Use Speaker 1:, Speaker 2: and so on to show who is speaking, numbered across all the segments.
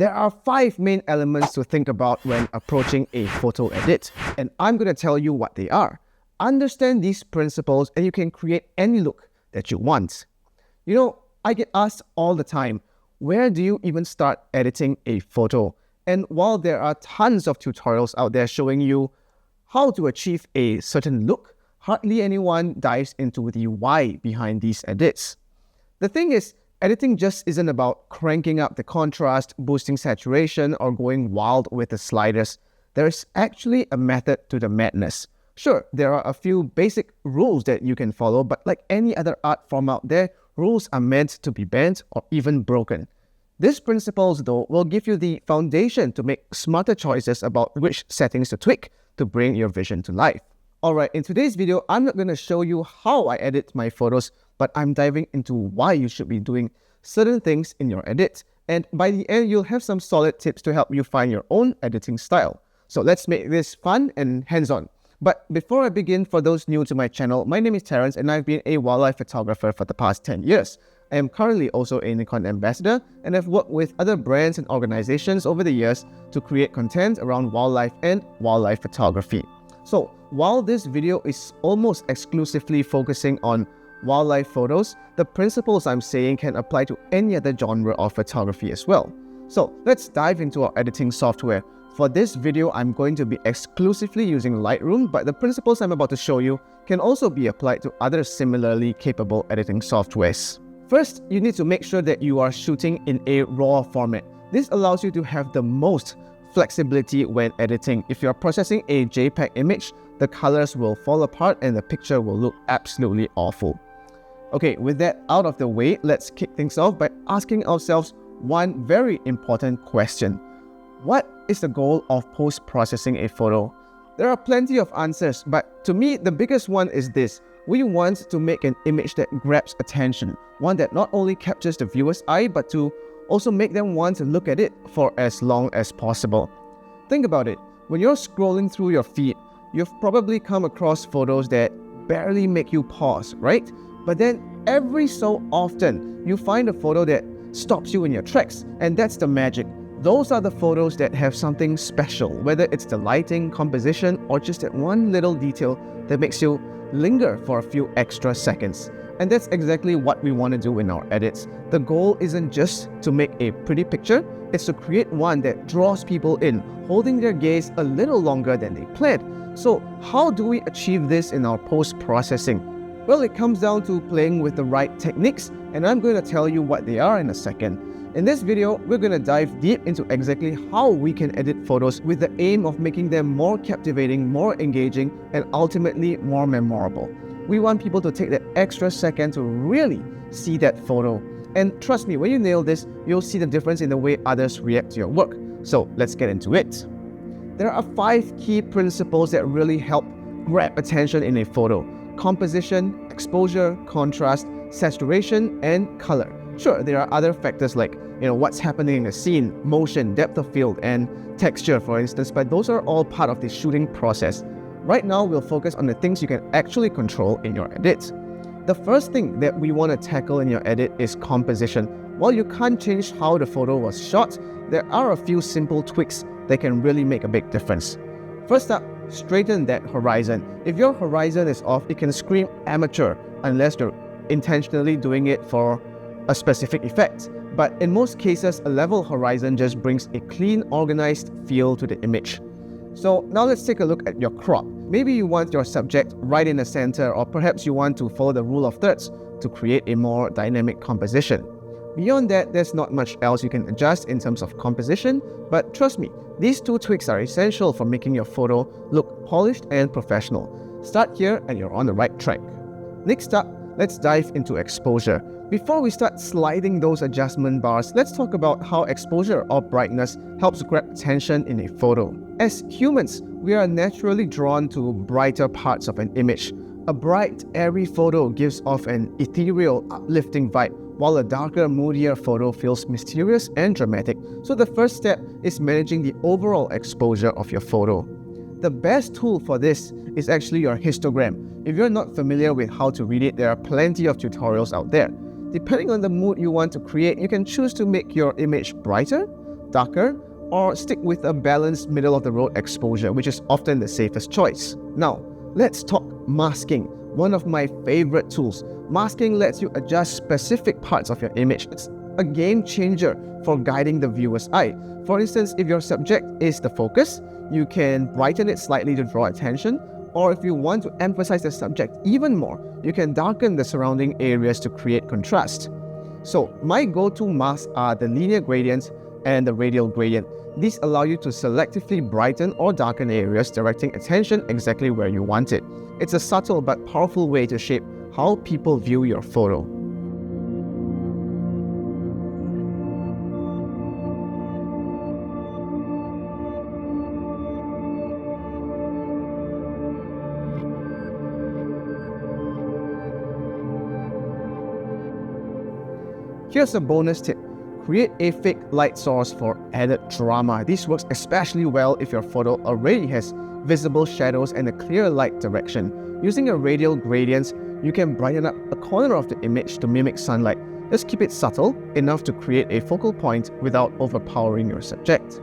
Speaker 1: There are 5 main elements to think about when approaching a photo edit, and I'm going to tell you what they are. Understand these principles and you can create any look that you want. You know, I get asked all the time, where do you even start editing a photo? And while there are tons of tutorials out there showing you how to achieve a certain look, hardly anyone dives into the why behind these edits. The thing is, editing just isn't about cranking up the contrast, boosting saturation, or going wild with the sliders. There is actually a method to the madness. Sure, there are a few basic rules that you can follow, but like any other art form out there, rules are meant to be bent or even broken. These principles, though, will give you the foundation to make smarter choices about which settings to tweak to bring your vision to life. Alright, in today's video, I'm not going to show you how I edit my photos, but I'm diving into why you should be doing certain things in your edit. And by the end, you'll have some solid tips to help you find your own editing style. So let's make this fun and hands-on. But before I begin, for those new to my channel, my name is Terrence and I've been a wildlife photographer for the past 10 years. I am currently also a Nikon ambassador and I've worked with other brands and organizations over the years to create content around wildlife and wildlife photography. So while this video is almost exclusively focusing on wildlife photos, the principles I'm saying can apply to any other genre of photography as well. So let's dive into our editing software. For this video, I'm going to be exclusively using Lightroom, but the principles I'm about to show you can also be applied to other similarly capable editing softwares. First, you need to make sure that you are shooting in a RAW format. This allows you to have the most flexibility when editing. If you're processing a JPEG image, the colors will fall apart and the picture will look absolutely awful. Okay, with that out of the way, let's kick things off by asking ourselves one very important question. What is the goal of post-processing a photo? There are plenty of answers, but to me, the biggest one is this. We want to make an image that grabs attention, one that not only captures the viewer's eye, but to also make them want to look at it for as long as possible. Think about it. When you're scrolling through your feed, you've probably come across photos that barely make you pause, right? But then every so often, you find a photo that stops you in your tracks, and that's the magic. Those are the photos that have something special, whether it's the lighting, composition, or just that one little detail that makes you linger for a few extra seconds. And that's exactly what we want to do in our edits. The goal isn't just to make a pretty picture, it's to create one that draws people in, holding their gaze a little longer than they planned. So how do we achieve this in our post-processing? Well, it comes down to playing with the right techniques, and I'm going to tell you what they are in a second. In this video, we're going to dive deep into exactly how we can edit photos with the aim of making them more captivating, more engaging, and ultimately more memorable. We want people to take that extra second to really see that photo. And trust me, when you nail this, you'll see the difference in the way others react to your work. So let's get into it. There are 5 key principles that really help grab attention in a photo: composition, exposure, contrast, saturation, and color. Sure, there are other factors like, what's happening in the scene, motion, depth of field, and texture, for instance, but those are all part of the shooting process. Right now, we'll focus on the things you can actually control in your edit. The first thing that we want to tackle in your edit is composition. While you can't change how the photo was shot, there are a few simple tweaks that can really make a big difference. First up, straighten that horizon. If your horizon is off, it can scream amateur unless you're intentionally doing it for a specific effect. But in most cases, a level horizon just brings a clean, organized feel to the image. So now let's take a look at your crop. Maybe you want your subject right in the center, or perhaps you want to follow the rule of thirds to create a more dynamic composition. Beyond that, there's not much else you can adjust in terms of composition, but trust me, these 2 tweaks are essential for making your photo look polished and professional. Start here and you're on the right track. Next up, let's dive into exposure. Before we start sliding those adjustment bars, let's talk about how exposure or brightness helps grab attention in a photo. As humans, we are naturally drawn to brighter parts of an image. A bright, airy photo gives off an ethereal, uplifting vibe, while a darker, moodier photo feels mysterious and dramatic. So the first step is managing the overall exposure of your photo. The best tool for this is actually your histogram. If you're not familiar with how to read it, there are plenty of tutorials out there. Depending on the mood you want to create, you can choose to make your image brighter, darker, or stick with a balanced middle-of-the-road exposure, which is often the safest choice. Now, let's talk masking, one of my favorite tools. Masking lets you adjust specific parts of your image. It's a game changer for guiding the viewer's eye. For instance, if your subject is the focus, you can brighten it slightly to draw attention, or if you want to emphasize the subject even more, you can darken the surrounding areas to create contrast. So, my go-to masks are the linear gradient and the radial gradient. These allow you to selectively brighten or darken areas, directing attention exactly where you want it. It's a subtle but powerful way to shape how people view your photo. Here's a bonus tip. Create a fake light source for added drama. This works especially well if your photo already has visible shadows and a clear light direction. Using a radial gradient, you can brighten up a corner of the image to mimic sunlight. Just keep it subtle enough to create a focal point without overpowering your subject.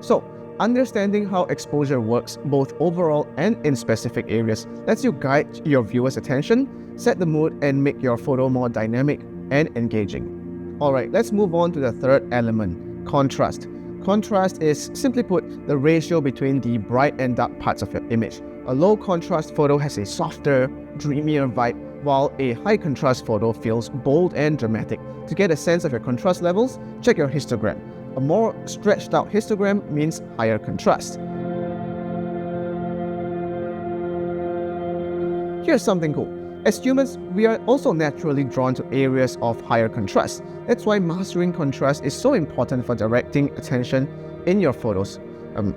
Speaker 1: So, understanding how exposure works both overall and in specific areas lets you guide your viewer's attention, set the mood, and make your photo more dynamic and engaging. Alright, let's move on to the third element, contrast. Contrast is, simply put, the ratio between the bright and dark parts of your image. A low contrast photo has a softer, dreamier vibe, while a high contrast photo feels bold and dramatic. To get a sense of your contrast levels, check your histogram. A more stretched out histogram means higher contrast. Here's something cool. As humans, we are also naturally drawn to areas of higher contrast. That's why mastering contrast is so important for directing attention in your photos.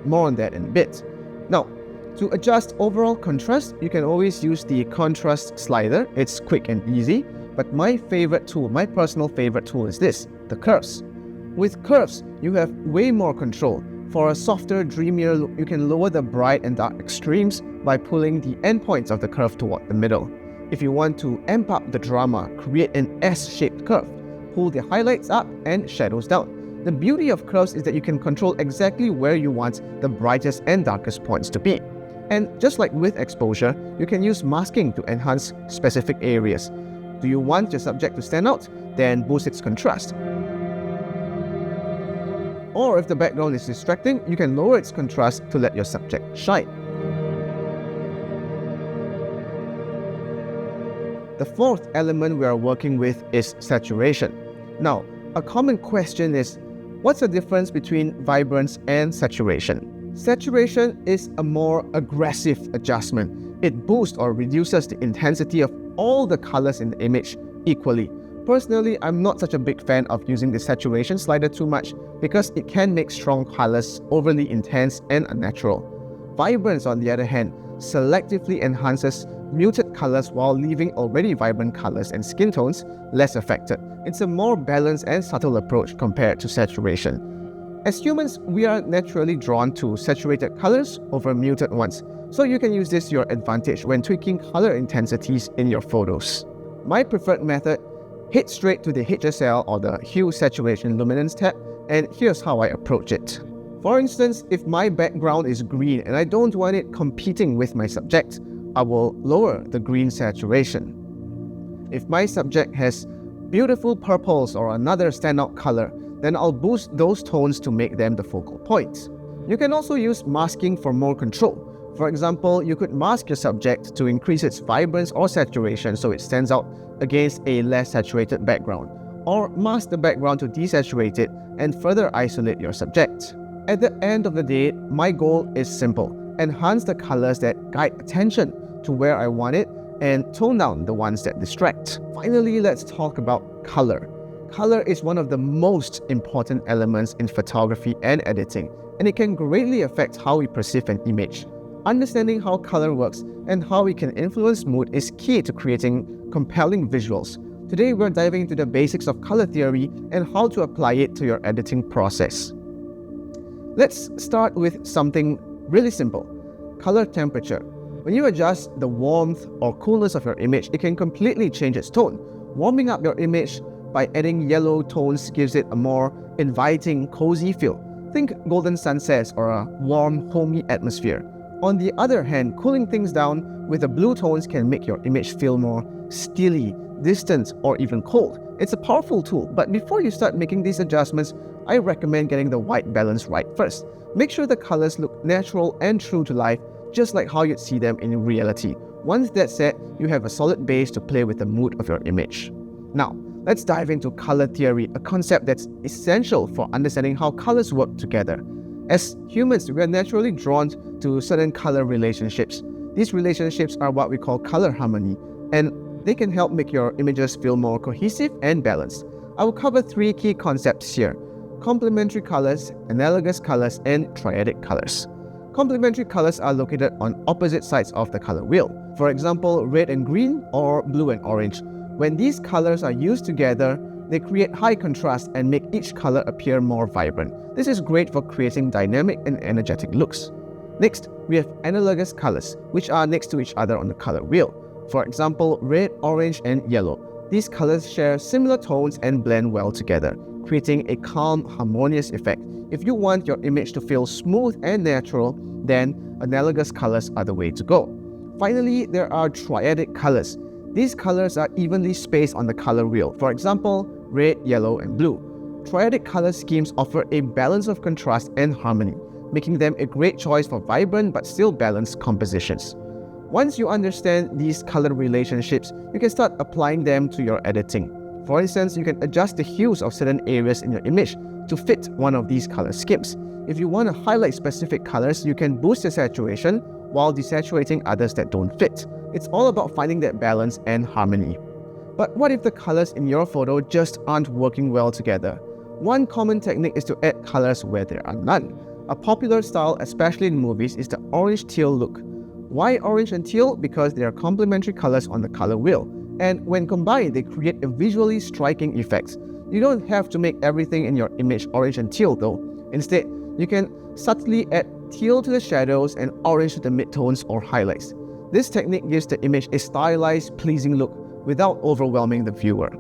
Speaker 1: More on that in a bit. Now, to adjust overall contrast, you can always use the contrast slider. It's quick and easy. But my favorite tool, my personal favorite tool is this, the curves. With curves, you have way more control. For a softer, dreamier look, you can lower the bright and dark extremes by pulling the endpoints of the curve toward the middle. If you want to amp up the drama, create an S-shaped curve. Pull the highlights up and shadows down. The beauty of curves is that you can control exactly where you want the brightest and darkest points to be. And just like with exposure, you can use masking to enhance specific areas. Do you want your subject to stand out? Then boost its contrast. Or if the background is distracting, you can lower its contrast to let your subject shine. The fourth element we are working with is saturation. Now, a common question is, what's the difference between vibrance and saturation? Saturation is a more aggressive adjustment. It boosts or reduces the intensity of all the colors in the image equally. Personally, I'm not such a big fan of using the saturation slider too much because it can make strong colors overly intense and unnatural. Vibrance, on the other hand, selectively enhances muted colors while leaving already vibrant colors and skin tones less affected. It's a more balanced and subtle approach compared to saturation. As humans, we are naturally drawn to saturated colors over muted ones, so you can use this to your advantage when tweaking color intensities in your photos. My preferred method, head straight to the HSL or the Hue Saturation Luminance tab, and here's how I approach it. For instance, if my background is green and I don't want it competing with my subject, I will lower the green saturation. If my subject has beautiful purples or another standout color, then I'll boost those tones to make them the focal point. You can also use masking for more control. For example, you could mask your subject to increase its vibrance or saturation so it stands out against a less saturated background, or mask the background to desaturate it and further isolate your subject. At the end of the day, my goal is simple. Enhance the colors that guide attention to where I want it and tone down the ones that distract. Finally, let's talk about color. Color is one of the most important elements in photography and editing, and it can greatly affect how we perceive an image. Understanding how color works and how it can influence mood is key to creating compelling visuals. Today, we're diving into the basics of color theory and how to apply it to your editing process. Let's start with something really simple. Color temperature. When you adjust the warmth or coolness of your image, it can completely change its tone. Warming up your image by adding yellow tones gives it a more inviting, cozy feel. Think golden sunsets or a warm, homey atmosphere. On the other hand, cooling things down with the blue tones can make your image feel more steely, distant, or even cold. It's a powerful tool, but before you start making these adjustments, I recommend getting the white balance right first. Make sure the colors look natural and true to life, just like how you'd see them in reality. Once that's set, you have a solid base to play with the mood of your image. Now, let's dive into color theory, a concept that's essential for understanding how colors work together. As humans, we are naturally drawn to certain color relationships. These relationships are what we call color harmony, and they can help make your images feel more cohesive and balanced. I will cover 3 key concepts here: complementary colors, analogous colors, and triadic colors. Complementary colors are located on opposite sides of the color wheel. For example, red and green or blue and orange. When these colors are used together, they create high contrast and make each color appear more vibrant. This is great for creating dynamic and energetic looks. Next, we have analogous colors, which are next to each other on the color wheel. For example, red, orange, and yellow. These colors share similar tones and blend well together, creating a calm, harmonious effect. If you want your image to feel smooth and natural, then analogous colors are the way to go. Finally, there are triadic colors. These colors are evenly spaced on the color wheel. For example, red, yellow, and blue. Triadic color schemes offer a balance of contrast and harmony, making them a great choice for vibrant but still balanced compositions. Once you understand these color relationships, you can start applying them to your editing. For instance, you can adjust the hues of certain areas in your image to fit one of these color schemes. If you want to highlight specific colors, you can boost the saturation while desaturating others that don't fit. It's all about finding that balance and harmony. But what if the colors in your photo just aren't working well together? One common technique is to add colors where there are none. A popular style, especially in movies, is the orange-teal look. Why orange and teal? Because they are complementary colors on the color wheel, and when combined, they create a visually striking effect. You don't have to make everything in your image orange and teal though. Instead, you can subtly add teal to the shadows and orange to the midtones or highlights. This technique gives the image a stylized, pleasing look without overwhelming the viewer.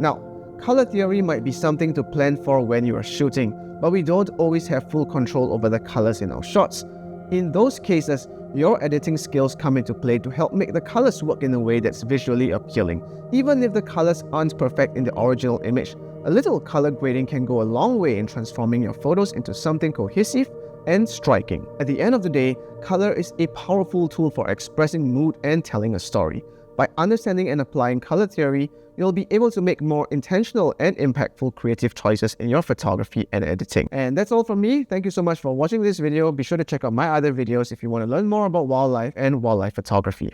Speaker 1: Now, color theory might be something to plan for when you are shooting, but we don't always have full control over the colors in our shots. In those cases, your editing skills come into play to help make the colors work in a way that's visually appealing. Even if the colors aren't perfect in the original image, a little color grading can go a long way in transforming your photos into something cohesive and striking. At the end of the day, color is a powerful tool for expressing mood and telling a story. By understanding and applying color theory, you'll be able to make more intentional and impactful creative choices in your photography and editing. And that's all from me. Thank you so much for watching this video. Be sure to check out my other videos if you want to learn more about wildlife and wildlife photography.